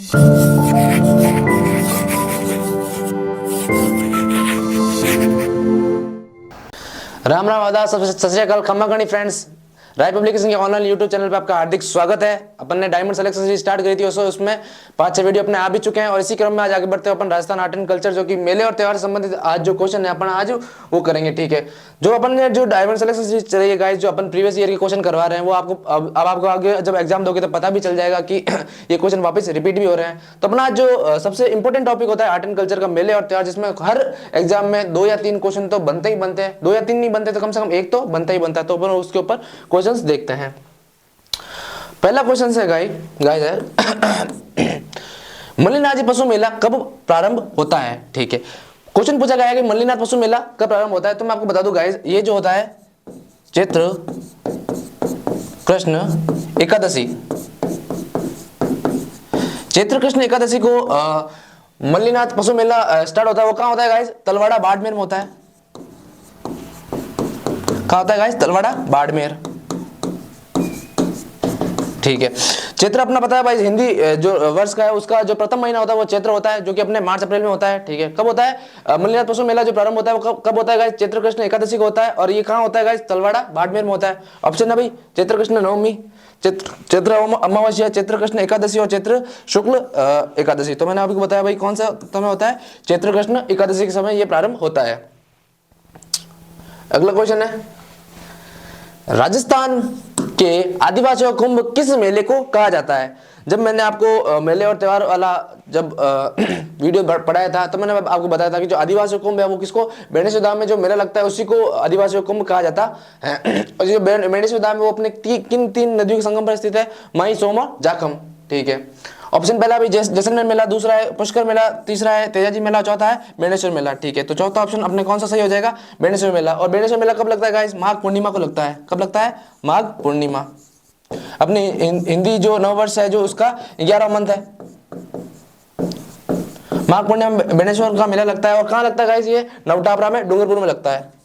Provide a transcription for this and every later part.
राम राम आदाब, सत श्री अकाल, खम्मा गणी फ्रेंड्स। राय पब्लिकेशन के ऑनलाइन यूट्यूब चैनल पे आपका हार्दिक स्वागत है। अपन ने डायमंड सिलेक्शन सीरीज स्टार्ट करी थी, उसमें 5-6 वीडियो अपने आ भी चुके हैं और इसी क्रम में आज आगे बढ़ते हैं अपन राजस्थान आर्ट एंड कल्चर, जो कि मेले और त्योहार से संबंधित आज जो क्वेश्चन है अपन आज वो करेंगे। ठीक है, जो अपन ने जो डायमंड सिलेक्शन सीरीज चल रही है गाइस, जो अपन प्रीवियस ईयर के क्वेश्चन करवा रहे हैं वो आपको अब आपको आगे जब एग्जाम दोगे तो पता भी चल जाएगा कि ये क्वेश्चन वापस रिपीट भी हो रहे हैं। तो अपना जो सबसे इंपॉर्टेंट टॉपिक होता है आर्ट एंड कल्चर का मेले और त्योहार, जिसमें हर एग्जाम में 2 या 3 क्वेश्चन तो बनते ही बनते हैं। 2 या 3 नहीं बनते तो कम से कम एक तो बनता ही बनता है। तो अपन उसके ऊपर क्वेश्चंस देखते हैं। पहला क्वेश्चन है गाइस है मल्लिनाथ पशु मेला कब प्रारंभ होता है। ठीक है, क्वेश्चन पूछा गया है कि मल्लिनाथ पशु मेला कब प्रारंभ होता है। तो मैं आपको बता दूं गाइस, ये जो होता है चैत्र कृष्ण एकादशी, चैत्र कृष्ण एकादशी को मल्लिनाथ पशु मेला स्टार्ट होता है। वो कहां होता है गाइस? तलवाड़ा बाड़मेर में होता है। कहां होता है गाइस? तलवाड़ा बाड़मेर। ठीक है, चैत्र अपना पता है भाई, हिंदी जो वर्ष का है उसका जो प्रथम महीना होता है वो चैत्र होता है, जो कि अपने मार्च अप्रैल में होता है। ठीक है, कब होता है मल्लिनाथ पशु मेला जो प्रारंभ होता है वो कब होता है गाइस? चैत्र कृष्ण एकादशी को होता है। और ये कहां होता है गाइस? तलवाड़ा बाड़मेर में होता है। ऑप्शन है भाई चैत्र कृष्ण नवमी, चैत्र अमावस्या, चैत्र कृष्ण एकादशी और चैत्र शुक्ल एकादशी। तो मैंने आपको बताया भाई कौन सा समय होता है? चैत्र कृष्ण एकादशी के समय ये प्रारंभ होता है। अगला क्वेश्चन है, राजस्थान के आदिवासियों कुंभ किस मेले को कहा जाता है? जब मैंने आपको मेले और त्योहार वाला जब वीडियो पढ़ाया था तो मैंने आपको बताया था कि जो आदिवासी कुंभ है वो किसको, बेणेश्वर धाम में जो मेला लगता है उसी को आदिवासी कुंभ कहा जाता है। और जो बेणेश्वर धाम है वो अपने किन 3 नदियों के संगम पर स्थित है? माई, सोम और जाखम। ठीक है, ऑप्शन पहला भी जैसलमेर मेला, दूसरा है पुष्कर मेला, तीसरा है तेजाजी मेला, चौथा है बेणेश्वर मेला। ठीक है, तो चौथा ऑप्शन अपने कौन सा सही हो जाएगा? बेणेश्वर मेला। और बेणेश्वर मेला कब लगता है गाइस? माघ पूर्णिमा को लगता है। कब लगता है? माघ पूर्णिमा। अपनी हिंदी जो नववर्ष है जो उसका 11वां मंथ है। माघ पूर्णिमा में बेणेश्वर का मेला लगता है। और कहां लगता है गाइस? ये नवटापरा में, डूंगरपुर में लगता है।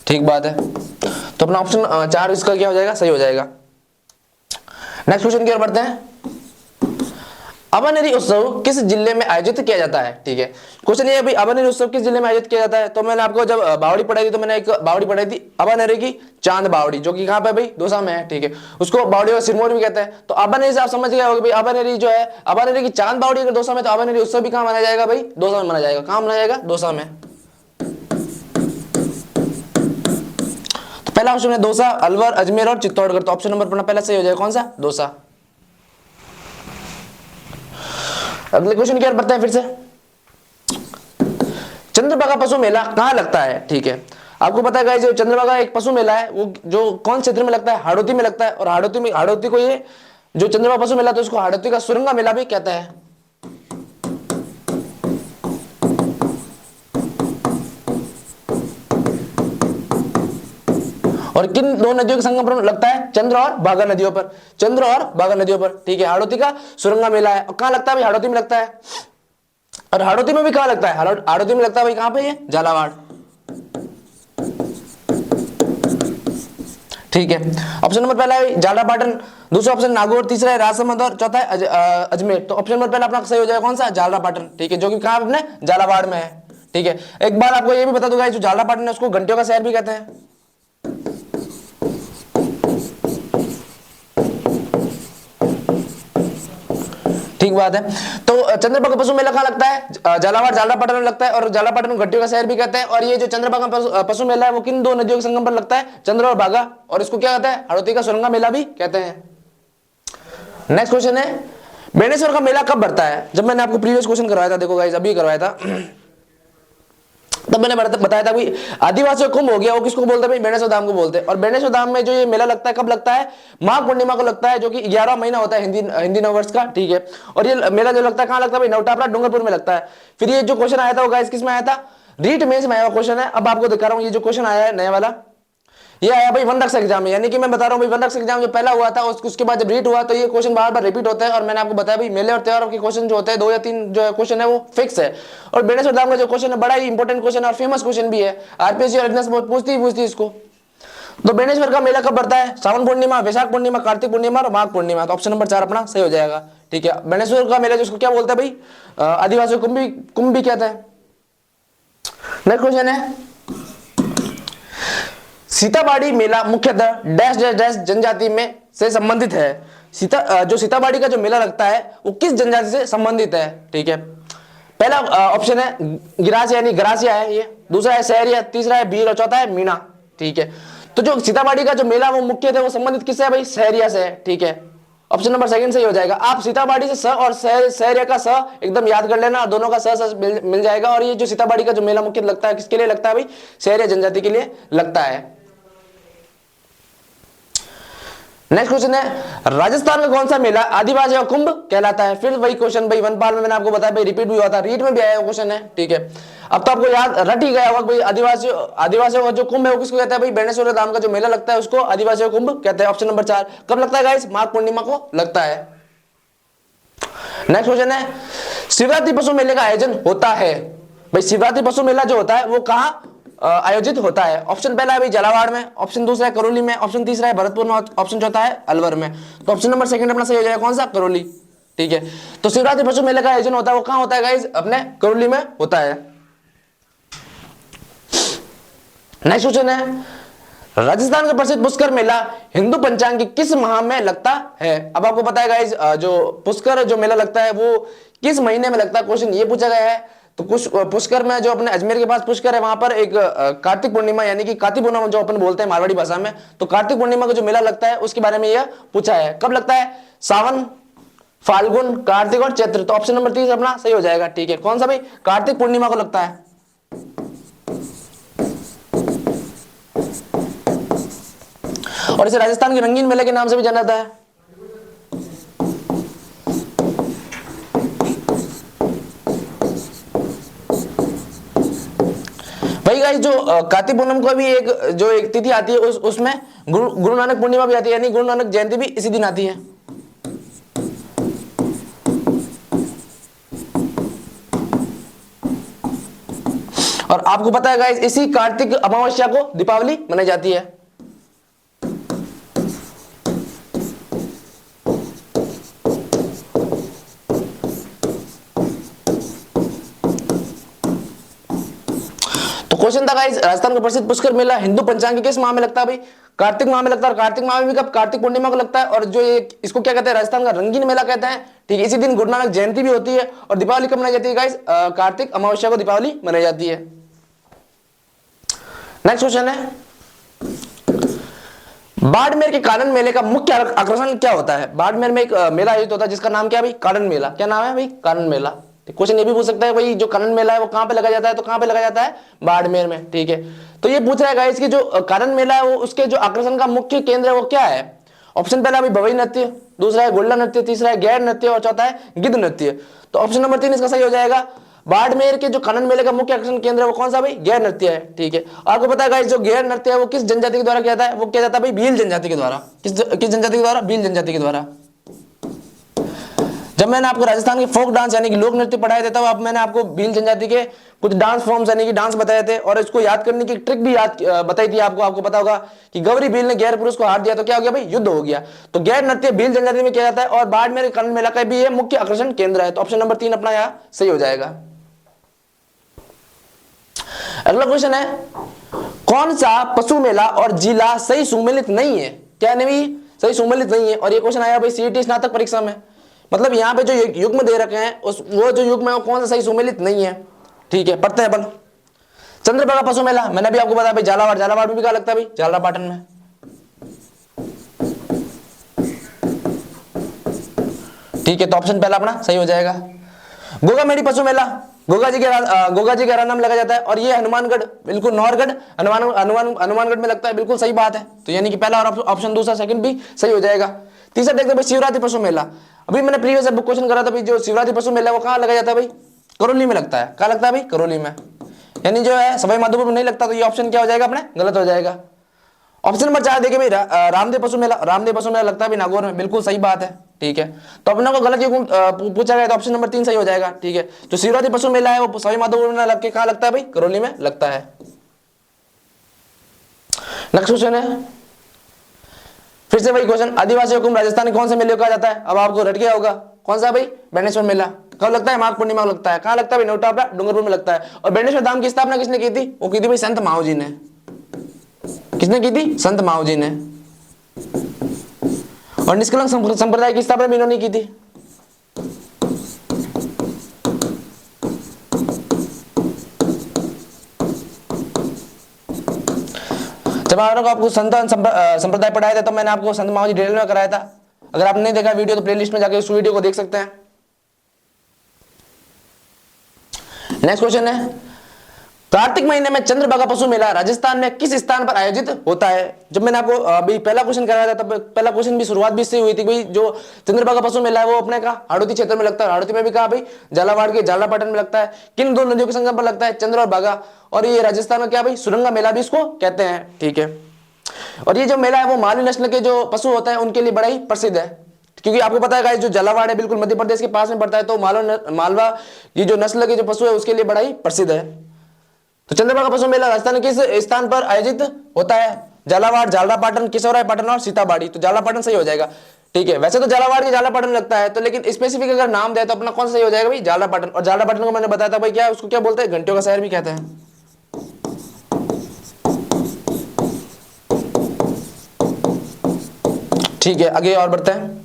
ठीक बात है, तो अपना ऑप्शन 4 इसका क्या हो जाएगा? सही हो जाएगा। नेक्स्ट क्वेश्चन की ओर बढ़ते हैं। अबानेरी उत्सव किस जिले में आयोजित किया जाता है? ठीक है, क्वेश्चन ये है भाई, अबानेरी उत्सव किस जिले में आयोजित किया जाता है? तो मैंने आपको जब बावड़ी पढ़ाई थी तो मैंने एक बावड़ी पढ़ाई थी अबानेरी की, चांद बावड़ी, जो कि कहां पे भाई? दौसा में है। ठीक है, उसको बावड़ी और सिरमौर भी कहते हैं। तो अबानेरी से आप समझ गए होंगे भाई, अबानेरी जो है, अबानेरी की चांद बावड़ी अगर दौसा में, तो अबानेरी उत्सव भी कहां मनाया जाएगा भाई? दौसा में मनाया जाएगा। कहां मनाया जाएगा? दौसा में। पहला ऑप्शन है दौसा, अलवर, अजमेर और चित्तौड़गढ़। तो ऑप्शन नंबर पहला सही हो जाएगा। कौन सा? दौसा। अगले क्वेश्चन की ओर बढ़ते हैं फिर से। चंद्रभागा पशु मेला कहां लगता है? ठीक है, आपको पता है गाइस, जो चंद्रभागा एक पशु मेला है वो जो कौन क्षेत्र में लगता है? हाड़ौती में लगता है। और हाड़ौती को ये जो चंद्रभागा पशु मेला तो उसको हाड़ौती का सुरंगा मेला भी कहता है। और किन 2 नदियों के संगम पर लगता है? चंद्र और भागा नदियों पर, चंद्र और भागा नदियों पर। ठीक है, हाड़ौती का सुरंगा मेला है। और कहां लगता है भाई? हाड़ौती में लगता है। और हाड़ौती में भी कहां लगता है? हाड़ौती में लगता है भाई कहां पे? ये झालावाड़। ठीक है, ऑप्शन नंबर पहला है झालरापाटन, दूसरा ऑप्शन नागौर, तीसरा है राजसमंद और चौथा है अजमेर। तो ऑप्शन नंबर पहला अपना सही हो जाएगा। कौन सा? झालरापाटन। ठीक है, जो कि कहां अपने झालावाड़ में है। ठीक है, एक बार आपको ये भी बता दूंगा, जो झालरापाटन है उसको घंटियों का शहर भी कहते हैं। ठीक बात है, तो चंद्रभागा पशु मेला कहां लगता है? झालावाड़, झालरापाटन में लगता है। और झालरापाटन को घंटियों का शहर भी कहते हैं। और ये जो चंद्रभागा पशु मेला है वो किन 2 नदियों के संगम पर लगता है? चंद्र और भागा। और इसको क्या कहते हैं? हाड़ौती का सुरंगा मेला भी कहते हैं। नेक्स्ट क्वेश्चन है, बेणेश्वर का मेला कब बढ़ता है? जब मैंने आपको प्रीवियस क्वेश्चन करवाया था, देखो गाइस अभी करवाया था, तब मैंने बताया था भाई आदिवासी कुंभ हो गया, वो किसको बोलते हैं भाई? बेणेश्वर धाम को बोलते हैं। और बेणेश्वर धाम में जो ये मेला लगता है कब लगता है? माघ पूर्णिमा को लगता है, जो कि 11वां महीना होता है हिंदी नववर्ष का। ठीक है, और ये मेला जो लगता है कहां लगता है भाई? नवटापरा डूंगरपुर में लगता है। फिर ये जो क्वेश्चन आया था वो गाइस किस में आया था? रीट मेंस में आया क्वेश्चन है। अब आपको दिखा रहा हूं, ये जो क्वेश्चन आया है नया वाला, ये आया भाई वन रक्षक एग्जाम में। यानी कि मैं बता रहा हूँ भाई, वन रक्षक एग्जाम जो पहला हुआ था उसके बाद जब रीट हुआ तो ये क्वेश्चन बार बार रिपीट होता है। और मैंने आपको बताया भाई मेले और त्योहारों के क्वेश्चन जो होते हैं 2 या 3 जो क्वेश्चन है वो फिक्स है। और बेणेश्वर धाम का जो क्वेश्चन है बड़ा ही इंपॉर्टेंट क्वेश्चन है और फेमस क्वेश्चन भी है। आरपीएससी और पूछती इसको। तो बेणेश्वर का मेला कब पड़ता है? श्रावण पूर्णिमा, वैशाख पूर्णिमा, कार्तिक पूर्णिमा और माघ पूर्णिमा। तो ऑप्शन नंबर 4 अपना सही हो जाएगा। ठीक है, बेणेश्वर का मेला जिसको क्या बोलते हैं भाई? आदिवासी कुंभ भी कहते हैं। नेक्स्ट क्वेश्चन है, सीताबाड़ी मेला मुख्यतः डैश डैश डैश जनजाति में से संबंधित है। जो सीताबाड़ी का जो मेला लगता है वो किस जनजाति से संबंधित है? ठीक है, पहला ऑप्शन है गिरासिया यानी गरासिया है ये, दूसरा है सहरिया, तीसरा है भील और चौथा है मीणा। ठीक है, तो जो सीताबाड़ी का जो मेला वो मुख्यतः वो संबंधित किससे है भाई? सहरिया से है। ठीक है, ऑप्शन नंबर सेकंड सही हो जाएगा। आप सीताबाड़ी से स और सहरिया का स एकदम याद कर लेना, दोनों का स मिल जाएगा। और ये जो सीताबाड़ी का जो मेला मुख्य लगता है किसके लिए लगता है भाई? सहरिया जनजाति के लिए लगता है। नेक्स्ट क्वेश्चन है, राजस्थान का कौन सा मेला आदिवासी का कुंभ कहलाता है? फिर वही क्वेश्चन भाई, वनपाल में मैंने आपको बताया भाई, रिपीट भी हुआ था, रीट में भी आया क्वेश्चन है। ठीक है, अब तो आपको याद रट ही गया होगा भाई, आदिवासियों का जो कुंभ है वो किसको कहता है भाई? बेणेश्वर धाम का जो मेला लगता है उसको आदिवासियों का कुंभ कहते हैं। ऑप्शन नंबर 4 कब लगता है गाइस? माघ पूर्णिमा को लगता है। नेक्स्ट क्वेश्चन है, शिवरात्रि पशु मेले का आयोजन होता है भाई? शिवरात्रि पशु मेला जो होता है वो कहाँ आयोजित होता है? ऑप्शन पहला है भाई झालावाड़ में, ऑप्शन दूसरा है करौली में, ऑप्शन तीसरा है भरतपुर में, ऑप्शन चौथा है अलवर में। तो ऑप्शन नंबर सेकंड अपना सही हो जाएगा, कौन सा? करौली। ठीक है, तो शिवरात्रि पशु मेले का आयोजन होता है वो कहां होता है गाइस? अपने करौली में होता है। नेक्स्ट क्वेश्चन है, राजस्थान का प्रसिद्ध पुष्कर मेला हिंदू पंचांग के किस माह में लगता है? अब आपको पता है गाइस, जो पुष्कर जो मेला लगता है वो किस महीने में लगता है, क्वेश्चन ये पूछा गया है। तो कुछ पुष्कर में जो अपने अजमेर के पास पुष्कर है वहां पर एक कार्तिक पूर्णिमा यानी कि कार्तिक पूर्णिमा जो अपन बोलते हैं मारवाड़ी भाषा में, तो कार्तिक पूर्णिमा का जो मेला लगता है उसके बारे में यह पूछा है। कब लगता है? सावन, फाल्गुन, कार्तिक और चैत्र। तो ऑप्शन नंबर 3 अपना सही हो जाएगा। ठीक है, कौन सा भाई? कार्तिक पूर्णिमा को लगता है। और इसे राजस्थान के रंगीन मेले के नाम से भी जाना जाता है। भाई गाइस, जो कार्तिक पूर्णिमा को भी एक तिथि आती है उसमें गुरु नानक पूर्णिमा भी आती है, यानी गुरु नानक जयंती भी इसी दिन आती है। और आपको पता है गाइस, इसी कार्तिक अमावस्या को दीपावली मनाई जाती है। क्वेश्चन था गाइस, राजस्थान का प्रसिद्ध पुष्कर मेला हिंदू पंचांग के किस माह में लगता है भाई? कार्तिक माह में लगता है। और कार्तिक माह में भी कब? कार्तिक पूर्णिमा को लगता है। और जो इसको क्या कहते हैं? राजस्थान का रंगीन मेला कहते हैं। ठीक है, इसी दिन गुरु नानक जयंती भी होती है। और दीपावली कब मनाई जाती है गाइस? कार्तिक अमावस्या को दीपावली मनाई जाती है। नेक्स्ट क्वेश्चन है, बाड़मेर के कानन मेले का मुख्य आकर्षण क्या होता है? बाड़मेर में एक मेला आयोजित होता है जिसका नाम क्या है भाई? कानन मेला। क्या नाम है भाई? कानन मेला। क्वेश्चन ये भी पूछ सकता है भाई, जो कानन मेला है वो कहां पे लगा जाता है? तो कहां पे लगा जाता है? बाड़मेर में। ठीक है, तो ये पूछ रहा है गाइस कि जो कानन मेला है वो उसके जो आकर्षण का मुख्य केंद्र है वो क्या है? ऑप्शन पहला भाई भवई नृत्य, दूसरा है गोल्डा नृत्य, तीसरा है गैर नृत्य और चौथा है गिद्ध नृत्य। तो ऑप्शन नंबर 3 इसका सही हो जाएगा। बाड़मेर के जो कानन मेले का मुख्य आकर्षण केंद्र है वो कौन सा भाई? गैर नृत्य है। ठीक है, आपको पता है गाइस, जो गैर नृत्य है वो किस जनजाति के द्वारा किया जाता है? वो किया जाता है भाई भील जनजाति के द्वारा। किस जनजाति के द्वारा? भील जनजाति के द्वारा। जब मैंने आपको राजस्थान के फोक डांस यानी कि लोक नृत्य पढ़ाए थे, तब अब मैंने आपको भील जनजाति के कुछ डांस फॉर्म्स यानी कि डांस बताए थे और इसको याद करने की ट्रिक भी बताई थी आपको पता होगा कि गौरी भील ने गैर पुरुष को हार दिया तो क्या हो गया भाई? युद्ध हो गया। तो गैर नृत्य भील जनजाति में किया जाता है और बाड़मेर कानन मेला का भी ये मुख्य आकर्षण केंद्र है। तो ऑप्शन नंबर 3 अपना यहाँ सही हो जाएगा। अगला क्वेश्चन है, कौन सा पशु मेला और जिला सही सुमेलित नहीं है? क्या नहीं? सही सुमेलित नहीं है। और ये क्वेश्चन आया भाई सीईटी स्नातक परीक्षा में। मतलब यहाँ पे जो युग्म दे रखे हैं वो जो युग्म है वो कौन सा सही सुमेलित नहीं है। ठीक है, पढ़ते हैं अपन। चंद्रभागा पशु मेला मैंने भी आपको बताया भाई झालावाड़ में भी क्या लगता है भाई? झालरापाटन में। ठीक है, तो ऑप्शन पहला अपना सही हो जाएगा। गोगामेडी पशु मेला गोगा जी के नाम लगा जाता है और ये हनुमानगढ़, बिल्कुल नौरगढ़ हनुमानगढ़ में लगता है। बिल्कुल सही बात है। तो यानी कि पहला और ऑप्शन दूसरा सेकंड भी सही हो जाएगा। तीसरा देखते हैं भाई शिवरात्रि पशु मेला। अभी मैंने प्रीवियस बुक क्वेश्चन करा था भाई, जो शिवरात्रि पशु मेला वो कहाँ लगा जाता है भाई? करौली में लगता है। कहाँ लगता है भाई? करौली में। यानी जो है सवाई माधोपुर में नहीं लगता। तो ये ऑप्शन क्या हो जाएगा अपने? गलत हो जाएगा। ऑप्शन नंबर 4 देखिए भाई, रामदेव पशु मेला लगता है भाई नागौर में। बिल्कुल सही बात है। ठीक है, तो अपने को गलत पूछा गया तो ऑप्शन नंबर 3 सही हो जाएगा। ठीक है, जो शिवरात्रि पशु मेला है वो सवाई माधोपुर में लग के कहाँ लगता है भाई? करौली में लगता है। नेक्स्ट क्वेश्चन है, फिर से वही क्वेश्चन, आदिवासी हुकुम राजस्थान के कौन से मेले को कहा जाता है? अब आपको रट गया होगा, कौन सा भाई? बेणेश्वर मेला। कब लगता है? माघ पूर्णिमा को लगता है। कहाँ लगता है भाई? नौटापड़ा डूंगरपुर में लगता है। और बेणेश्वर धाम की स्थापना किसने की थी? वो की थी भाई संत माओ जी ने। किसने की थी? संत माओ जी ने। और निष्कलंक संप्रदाय की स्थापना भी इन्होंने की थी। जब आपको संत संप्रदाय पढ़ाया था तो मैंने आपको संत माओ जी डिटेल में कराया था। अगर आपने नहीं देखा वीडियो तो प्लेलिस्ट में जाकर उस वीडियो को देख सकते हैं। नेक्स्ट क्वेश्चन है, कार्तिक महीने में चंद्रभागा पशु मेला राजस्थान में किस स्थान पर आयोजित होता है? जब मैंने आपको अभी पहला क्वेश्चन कराया था तब पहला क्वेश्चन भी शुरुआत भी इससे हुई थी भाई, जो चंद्रभागा पशु मेला है वो अपने का हाड़ौती क्षेत्र में लगता है। हाड़ौती में भी कहा भाई? झालावाड़ के झालापाटन में लगता है। किन दो नदियों के संगम पर लगता है? चंद्र और भागा। और ये राजस्थान में क्या भाई? सुरंगा मेला भी इसको कहते हैं। ठीक है, और ये जो मेला है वो मालवी नस्ल के जो पशु होते हैं उनके लिए बड़ा ही प्रसिद्ध है, क्योंकि आपको पता है गाइस जो झालावाड़ है बिल्कुल मध्य प्रदेश के पास में पड़ता है, तो मालवा ये जो नस्ल के जो पशु है उसके लिए बड़ा ही प्रसिद्ध है। तो चंद्रभागा पशु मेला राजस्थान किस स्थान पर आयोजित होता है? झालावाड़, झालरापाटन, किशोरायपाटन और सीताबाड़ी। तो झालापाटन सही हो जाएगा। ठीक है, वैसे तो झालावाड़ के झालापाटन लगता है, तो लेकिन स्पेसिफिक अगर नाम दे तो अपना कौन सा सही हो जाएगा भाई? झालरापाटन। और झालरापाटन को मैंने बताया था भाई क्या उसको क्या बोलते हैं? घंटियों का शहर भी कहते हैं। ठीक है, आगे और बढ़ते हैं।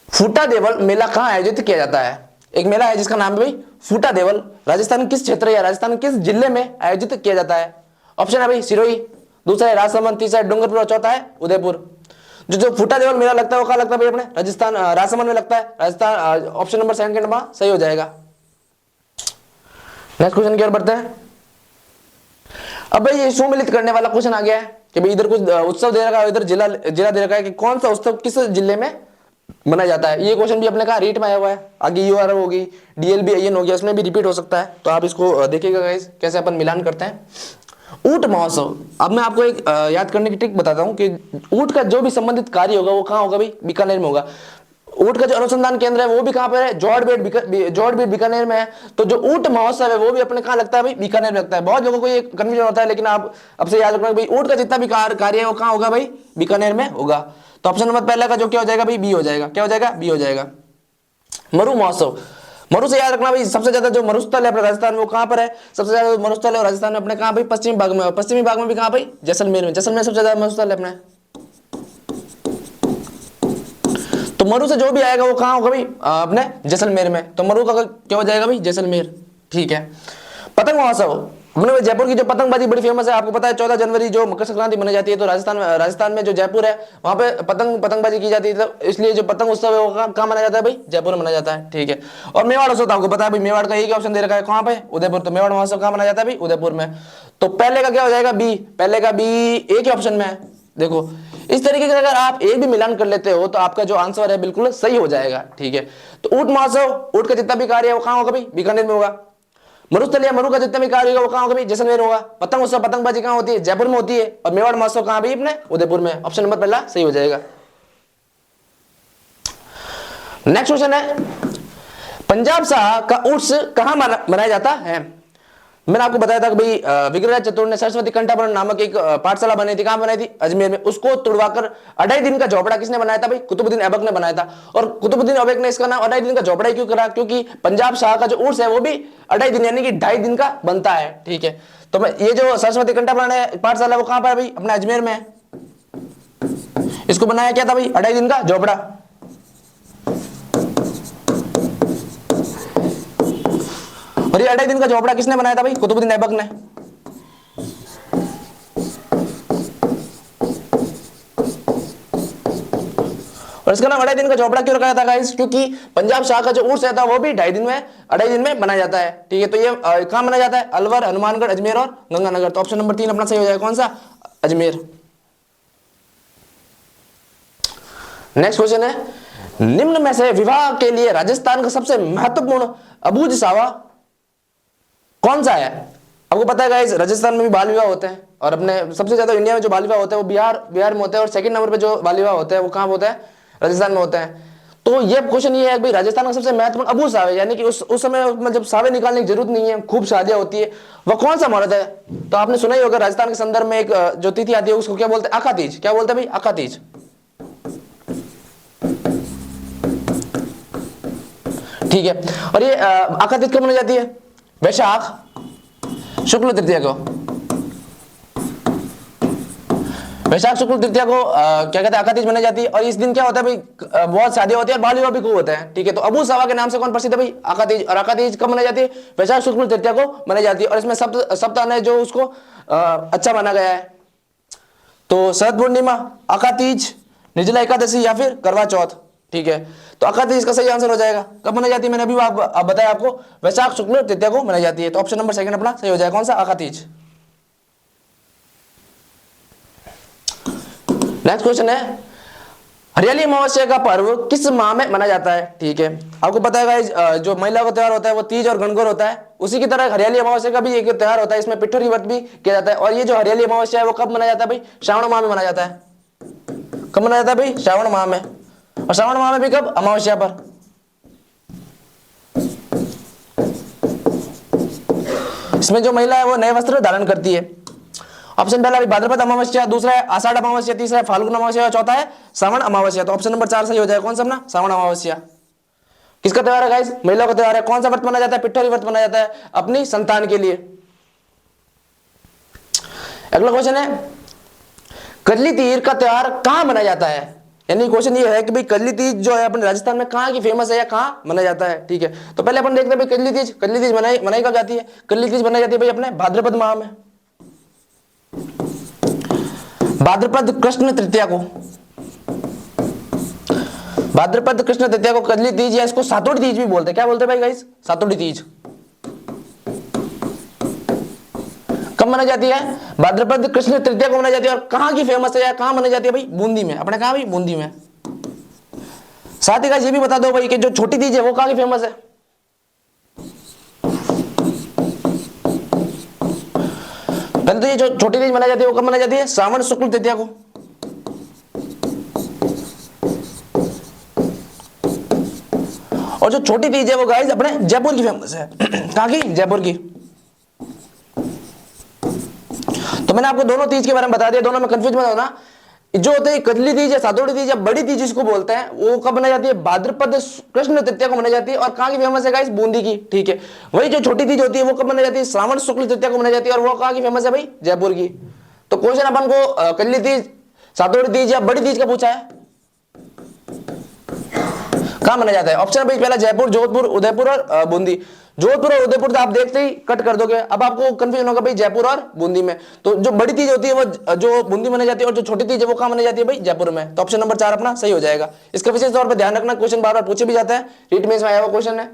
फूटा देवल मेला कहां आयोजित किया जाता है? एक मेला है जिसका नाम है भाई फूटा देवल। राजस्थान किस क्षेत्र या राजस्थान किस जिले में आयोजित किया जाता है? ऑप्शन है भाई सिरोही, दूसरा है राजसमंद, तीसरा है डूंगरपुर और चौथा है उदयपुर। जो फूटा देवल मेला लगता है वो कहां लगता है भाई? अपने राजस्थान राजसमंद में लगता है। राजस्थान ऑप्शन नंबर सेकंड में सही हो जाएगा। नेक्स्ट क्वेश्चन की ओर बढ़ते हैं। अब भाई ये सुमिलित करने वाला क्वेश्चन आ गया है कि भाई इधर कुछ उत्सव दे रखा है, इधर जिला दे रखा है कि कौन सा उत्सव किस जिले में मनाया जाता है। ये क्वेश्चन भी अपने का रीट में आया हुआ है, आगे यूआर होगी, डीएलबी आईएन हो गया, उसमें भी रिपीट हो सकता है। तो आप इसको देखिएगा गाइस कैसे अपन मिलान करते हैं। ऊंट महोत्सव, अब मैं आपको एक याद करने की ट्रिक बताता हूं कि ऊंट का जो भी संबंधित कार्य होगा वो कहां होगा भाई? बीकानेर में होगा। ऊंट का जो अनुसंधान केंद्र है वो भी कहां पर है? जोड़बेट बीकानेर में है। तो जो ऊंट महोत्सव है वो भी अपने कहां लगता है भाई? बीकानेर में लगता है। बहुत लोगों को ये कंफ्यूजन होता है, लेकिन आप अब से याद रखना भाई ऊंट का जितना भी कार्य है वो कहां होगा भाई? बीकानेर में होगा। तो ऑप्शन नंबर पहला का जो क्या हो जाएगा भाई? बी हो जाएगा। क्या हो जाएगा? बी हो जाएगा। मरु महोत्सव, मरु से याद रखना भाई सबसे ज्यादा जो मरुस्थल है अपने राजस्थान में वो कहां पर है? सबसे ज्यादा मरुस्थल है राजस्थान में अपने कहां भाई? पश्चिमी भाग में। पश्चिमी भाग में भी कहां भाई? जैसलमेर में। जैसलमेर सबसे ज्यादा मरुस्थल है अपने। तो मरु से जो भी आएगा वो कहां होगा भाई? अपने जैसलमेर में। तो मरु का क्या हो जाएगा भाई? जैसलमेर। ठीक है। पतंग महोत्सव, हमने जयपुर की जो पतंगबाजी बड़ी फेमस है, आपको पता है 14 जनवरी जो मकर संक्रांति मनाई जाती है, तो राजस्थान में जो जयपुर है वहां पे पतंगबाजी की जाती है, तो इसलिए जो पतंग उत्सव है वो कहां मनाया जाता है भाई? जयपुर में मनाया जाता है। ठीक है। और मेवाड़ उत्सव आपको पता है भाई, मेवाड़ का एक ऑप्शन दे रखा है कहां पे? उदयपुर। तो मेवाड़ महोत्सव कहां मनाया जाता है भाई? उदयपुर में। तो पहले का क्या हो जाएगा? बी। पहले का बी एक ही ऑप्शन में है। देखो इस तरीके से अगर आप एक भी मिलान कर लेते हो तो आपका जो आंसर है बिल्कुल सही हो जाएगा। ठीक है। तो ऊंट महोत्सव, ऊंट का जितना भी कार्य है वो कहां होगा भाई? बीकानेर में होगा। मरुस्थल या मरु का जितना भी कार्य होगा वो कहां होगा भाई? जैसलमेर होगा। पतंग उत्सव, पतंगबाजी कहां होती है? जयपुर में होती है। और मेवाड़ महोत्सव कहां भाई? अपने उदयपुर में। ऑप्शन नंबर पहला सही हो जाएगा। नेक्स्ट क्वेश्चन है, पंजाब शाह का उर्स कहां मनाया जाता है? मैंने आपको बताया था कि भाई विग्रहराज चतुर्थ ने सरस्वती कंठाभरण नामक एक पाठशाला बनाई थी। कहां बनाई थी? अजमेर में। उसको तुड़वाकर 2.5 दिन का झोपड़ा किसने बनाया था भाई? कुतुबुद्दीन ऐबक ने बनाया था। और कुतुबुद्दीन ऐबक ने इसका नाम 2.5 दिन का झोपड़ा क्यों करा? क्योंकि पंजाब शाह का जो उर्स है वो भी 2.5 दिन यानी कि 2.5 दिन का बनता है। ठीक है। तो मैं ये जो सरस्वती कंठाभरण पाठशाला वो कहां पर है भाई? अपने अजमेर में। इसको बनाया क्या था भाई? 2.5 दिन का झोपड़ा। और ये 2.5 दिन का झोपड़ा किसने बनाया था भाई? कुतुबुद्दीन ऐबक ने। और इसका नाम 2.5 दिन का झोपड़ा क्यों रखा था गाइस? क्योंकि पंजाब शाह का जो उर्स था वो भी 2.5 दिन में बनाया जाता है। ठीक है। तो ये कहां बनाया जाता है? अलवर, हनुमानगढ़, अजमेर और गंगानगर। तो ऑप्शन नंबर 3 अपना सही हो जाएगा। कौन सा? अजमेर। नेक्स्ट क्वेश्चन है, निम्न में से विवाह के लिए राजस्थान का सबसे महत्वपूर्ण अबूझ सावा कौन सा है? आपको पता है गाइस राजस्थान में भी बाल विवाह होते हैं, और अपने सबसे ज्यादा इंडिया में जो बाल विवाह होते हैं वो बिहार में होते हैं, और सेकंड नंबर पे जो बाल विवाह होते हैं वो कहां होता है? राजस्थान में होते हैं। तो ये क्वेश्चन ये है भाई, राजस्थान का सबसे महत्वपूर्ण अबू सावे, यानी कि उस समय मतलब सावे निकालने की जरूरत नहीं है, खूब शादियां होती है, वह कौन सा मुहूर्त है? तो आपने सुना ही होगा, राजस्थान के संदर्भ में एक जो तिथि आती है उसको क्या बोलते हैं? आखा तीज। क्या बोलते हैं भाई? आखा तीज। ठीक है। और ये आखा तीज कब मनाई जाती है? वैशाख शुक्ल तृतीया को। वैशाख शुक्ल तृतीया को क्या कहते हैं? आखा तीज मनाई जाती है। और इस दिन क्या होता है भाई? बहुत शादी होती है और बाल विवाह भी खूब होता है। ठीक है। तो अबू सावा के नाम से कौन प्रसिद्ध है भाई? आखा तीज। और आखा तीज कब मनाई जाती है? वैशाख शुक्ल तृतीया को मनाई जाती है। और इसमें सप्ताह ने जो उसको अच्छा माना गया है। तो शरद पूर्णिमा, आखा तीज, निर्जला एकादशी या फिर करवा चौथ। ठीक है। तो आखा तीज का सही आंसर हो जाएगा। कब मनाई जाती है? मैंने अभी बताया आपको, वैशाख शुक्ल तृतीया को मनाई जाती है। तो ऑप्शन नंबर सेकंड अपना सही हो जाएगा। कौन सा? आखा तीज। नेक्स्ट क्वेश्चन है, हरियाली अमावस्या का पर्व किस माह में मनाया जाता है? ठीक है। आपको पता है गाइस, जो महिला का त्योहार होता है वो तीज और गणगौर होता है। उसी की तरह हरियाली अमावस्या का भी एक त्योहार होता है, इसमें पिठोरी व्रत भी किया जाता है। और ये जो हरियाली अमावस्या है वो कब मनाया जाता है भाई? श्रावण माह में मनाया जाता है। कब मनाया जाता है भाई? श्रावण माह में। और श्रावण माह में भी कब? अमावस्या पर। इसमें जो महिला है वो नए वस्त्र धारण करती है। ऑप्शन पहला भी भाद्रपद अमावस्या, दूसरा है आषाढ़ अमावस्या, तीसरा है फाल्गुन अमावस्या और चौथा है श्रावण अमावस्या। तो ऑप्शन नंबर 4 सही हो जाएगा। कौन सा अपना? श्रावण अमावस्या। किसका त्योहार है गाइस? महिला का त्योहार है। कौन सा व्रत मनाया जाता है? पिठोरी व्रत मनाया जाता है अपनी संतान के लिए। अगला क्वेश्चन है, कजली तीज का त्योहार कहां मनाया जाता है? यानी क्वेश्चन ये है कि भाई कजली तीज जो है अपने राजस्थान में कहां की फेमस है या कहां मनाया जाता है? ठीक है। तो पहले अपन देखते हैं भाई कजली तीज मनाई कब जाती है? कजली तीज मनाई जाती है भाई अपने भाद्रपद माह में, भाद्रपद कृष्ण तृतीया को। भाद्रपद कृष्ण तृतीया को कजली तीज या इसको सातोड़ी तीज भी बोलते हैं। क्या बोलते हैं भाई गाइस? सातोड़ी तीज। कब मनाई जाती है? भाद्रपद कृष्ण तृतीया को मनाई जाती है। और कहां की फेमस है या कहां मनाई जाती है भाई? बूंदी में। अपने कहां भाई? बूंदी में। साथ ही गाइस ये भी बता दो भाई कि जो छोटी तीज है वो कहां की फेमस है? पहले तो ये जो छोटी तीज मनाई जाती है वो कब मनाई जाती है? श्रावण शुक्ल तृतीया को। और जो छोटी तीज है वो गाइस अपने जयपुर की फेमस है। कहां की? जयपुर की। तो मैंने आपको दोनों तीज के बारे में बता दिया, दोनों में कंफ्यूज मत होना। जो होते हैं कजली तीज या सातोड़ी तीज या बड़ी तीज जिसको बोलते हैं, वो कब मनाई जाती है? भाद्रपद कृष्ण तृतीया को मनाई जाती है। और कहां की फेमस है गाइस? बूंदी की। ठीक है। वही जो छोटी तीज होती है वो कब मनाई जाती है? श्रावण शुक्ल तृतीया को मनाई जाती है। और वो कहां की फेमस है भाई? जयपुर की। तो क्वेश्चन अपन को कजली तीज, सातोड़ी तीज या बड़ी तीज का पूछा है, कहां मनाया जाता है? ऑप्शन भाई पहला जयपुर, जोधपुर, उदयपुर और बूंदी। जोधपुर और उदयपुर तो आप देखते ही कट कर दोगे। अब आपको कंफ्यूजन होगा भाई जयपुर और बूंदी में। तो जो बड़ी तीज होती है वो जो बूंदी मनाई जाती है, और जो छोटी तीज है वो कहां मनाई जाती है भाई? जयपुर में। तो ऑप्शन नंबर 4 अपना सही हो जाएगा। इसका विशेष तौर पर ध्यान रखना, क्वेश्चन बार बार पूछे भी जाता है, रीट में आया हुआ क्वेश्चन है।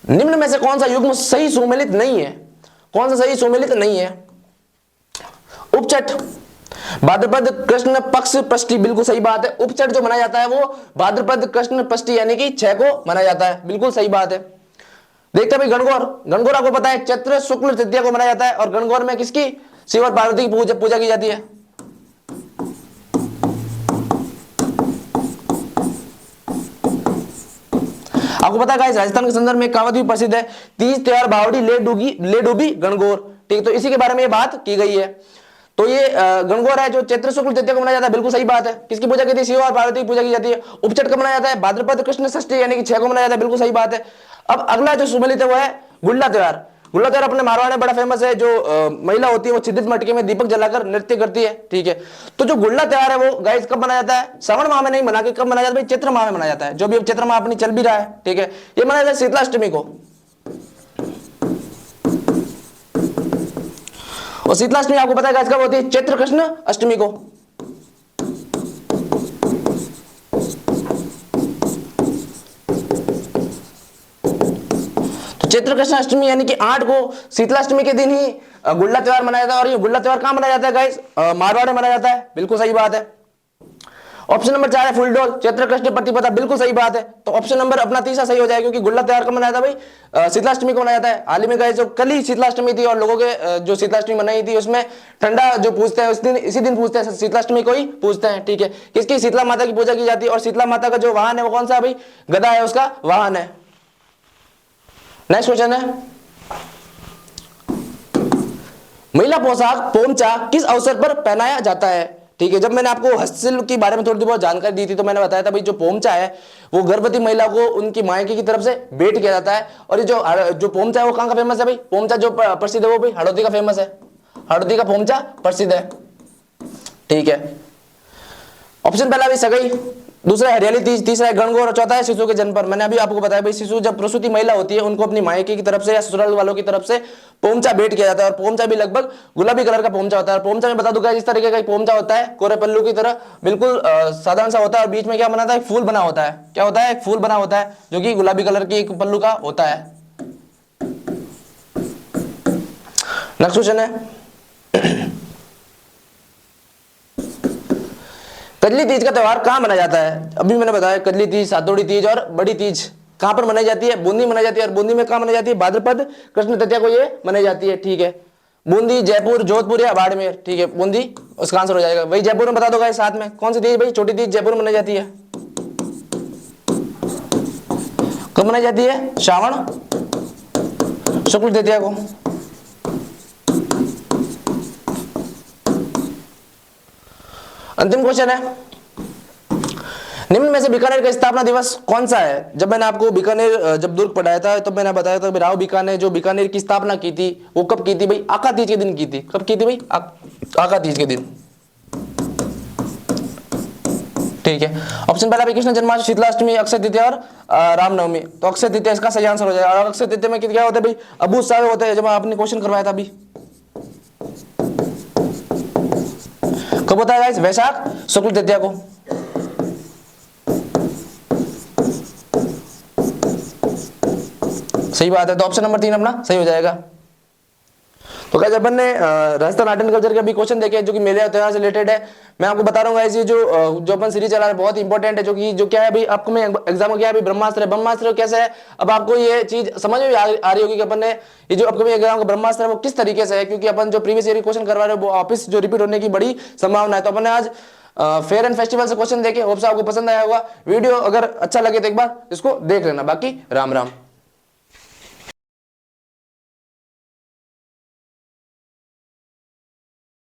निम्न में से कौन सा युग्म सही सुमेलित नहीं है? कौन सा सही सुमेलित नहीं है? उपचट, भाद्रपद कृष्ण पक्ष पष्टी, बिल्कुल सही बात है। उपचट जो मनाया जाता है वो भाद्रपद कृष्ण पष्टी यानी कि 6 को मनाया जाता है, बिल्कुल सही बात है। देखते हैं भाई गणगौर। गणगौर आपको पता है चैत्र शुक्ल तृतीया को मनाया जाता है। और गणगौर में किसकी? शिव और पार्वती की पूजा की जाती है। आपको पता है राजस्थान के संदर्भ में कहावत भी प्रसिद्ध है, तीज त्योहार बावड़ी ले डूबी गणगौर। ठीक, तो इसी के बारे में ये बात की गई है। तो ये गणगौर है जो चैत्र शुक्ल तृतीया को मनाया जाता है, बिल्कुल सही बात है। किसकी पूजा की थी? शिव और पार्वती की पूजा की जाती है। उपचट कब मनाया जाता है? भाद्रपद कृष्ण षष्ठी यानी कि 6 को मनाया जाता है, बिल्कुल सही बात है। अब अगला जो सुमेलित है वो है गुल्ला त्योहार। गुल्ला त्योहार अपने मारवाड़ में बड़ा फेमस है। जो महिला होती है वो छिद्रित मटके में दीपक जलाकर नृत्य करती है। ठीक है। तो जो गुल्ला त्योहार है वो गाइस कब मनाया जाता है? श्रावण माह में नहीं मना के कब मनाया जाता है? चैत्र माह में मनाया जाता है, जो भी अब चैत्र माह अपनी चल भी रहा है। ठीक है। ये मनाया जाता है शीतलाष्टमी को। और शीतलाष्टमी आपको पता है कब होती है? चैत्र कृष्ण अष्टमी को। तो चैत्र कृष्ण अष्टमी यानी कि 8 को शीतलाष्टमी के दिन ही गुल्ला त्योहार मनाया जाता है। और ये गुल्ला त्योहार कहां मनाया जाता है गाइस? मारवाड़ में मनाया जाता है, बिल्कुल सही बात है। ऑप्शन नंबर 4 है फूलडोल, चैत्र कृष्ण प्रतिपदा, बिल्कुल सही बात है। तो ऑप्शन नंबर अपना तीसरा सही हो जाएगा, क्योंकि गुल्ला त्योहार कब मनाया था भाई? शीतलाष्टमी को मनाया जाता है। हाल ही में गए जो कल ही शीतलाष्टमी थी, और लोगों के जो शीतलाष्टमी मनाई थी उसमें ठंडा जो पूजते हैं उस दिन, इसी दिन पूजते हैं, शीतलाष्टमी को ही पूजते हैं, ठीक है। किसकी? शीतला माता की पूजा की जाती है। और शीतला माता का जो वाहन है वो कौन सा है भाई? गदा है उसका वाहन है। नेक्स्ट क्वेश्चन है, महिला पोशाक पोमचा किस अवसर पर पहनाया जाता है? ठीक है, जब मैंने आपको हस्तशिल्प के बारे में थोड़ी बहुत जानकारी दी थी तो मैंने बताया था भाई जो पोमचा है वो गर्भवती महिला को उनकी मायके की तरफ से भेंट किया जाता है। और ये जो पोमचा है वो कहाँ का फेमस है भाई? पोमचा जो प्रसिद्ध है वो भाई हड़ौती का फेमस है, हड़ौती का पोमचा प्रसिद्ध है, ठीक है। ऑप्शन पहला भी सगाई, दूसरा हरियाली तीज, तीसरा है गणगौर और चौथा है शिशु के जन्म पर। मैंने अभी आपको बताया भाई शिशु जब प्रसूति महिला होती है उनको अपनी मायके की तरफ से या ससुराल वालों की तरफ से पोमचा भेंट किया जाता है। और पोमचा भी लगभग गुलाबी कलर का पोमचा होता है। और पोमचा में बता दूंगा इस तरीके का पोमचा होता है, कोरे पल्लू की तरह बिल्कुल साधारण सा होता है। और बीच में क्या बना था? एक फूल बना होता है। क्या होता है? एक फूल बना होता है जो कि गुलाबी कलर की एक पल्लू का होता है। नेक्स्ट क्वेश्चन है, कजली तीज का त्योहार कहाँ मनाया जाता है? अभी मैंने बताया कजली तीज, सातोड़ी तीज और बड़ी तीज कहाँ पर मनाई जाती है? बूंदी मनाई जाती है। और बूंदी में कहाँ मनाई जाती है? भाद्रपद कृष्ण तृतीया को ये मनाई जाती है, ठीक है। बूंदी, जयपुर, जोधपुर या बाड़मेर, ठीक है। बूंदी उसका आंसर हो जाएगा। वही जयपुर में बता दो गाइस साथ में कौन सी तीज भाई? छोटी तीज जयपुर में मनाई जाती है। कब मनाई जाती है? श्रावण शुक्ल तृतीया को। अंतिम क्वेश्चन है, निम्न में से बीकानेर का स्थापना दिवस कौन सा है? जब मैंने आपको बीकानेर जब दुर्ग पढ़ाया था तब मैंने बताया था राव बीकानेर जो बीकानेर की स्थापना की थी वो कब की थी भाई? आका तीज के दिन की थी। कब की थी भाई? आका तीज के दिन, ठीक है। ऑप्शन पहला भाई कृष्ण जन्माष्टमी, शीतलाष्टमी, अक्षय तृतीया और रामनवमी। तो अक्षय तृतीया इसका सही आंसर हो जाएगा। और अक्षय तृतीया में क्या होता है भाई? अबूझ सावे होते हैं, जब आपने क्वेश्चन करवाया था अभी। कब होता है गाइस? वैशाख शुक्ल तृतीया को। सही बात है, तो ऑप्शन नंबर 3 अपना सही हो जाएगा। तो गाइस अपन ने राजस्थान आर्ट एंड कल्चर के भी क्वेश्चन देखे जो कि मेले त्योहार से रिलेटेड है। मैं आपको बता रहा हूँ गाइस ये जो अपन सीरीज चला रहे हैं बहुत इंपॉर्टेंट है, जो क्या है भाई आपको मैं एग्जाम में क्या है भाई? ब्रह्मास्त्र है। ब्रह्मास्त्र कैसे है? अब आपको ये चीज समझ में आ रही होगी कि अपन ने ये जो अपकमिंग एग्जाम का ब्रह्मास्त्र है वो किस तरीके से है, क्योंकि अपन जो प्रीवियस ईयर क्वेश्चन करवा रहे हैं वो वापस जो रिपीट होने की बड़ी संभावना है। तो अपन ने आज फेयर एंड फेस्टिवल से क्वेश्चन देखे, होप से आपको पसंद आया होगा। वीडियो अगर अच्छा लगे तो एक बार इसको देख लेना। बाकी राम राम।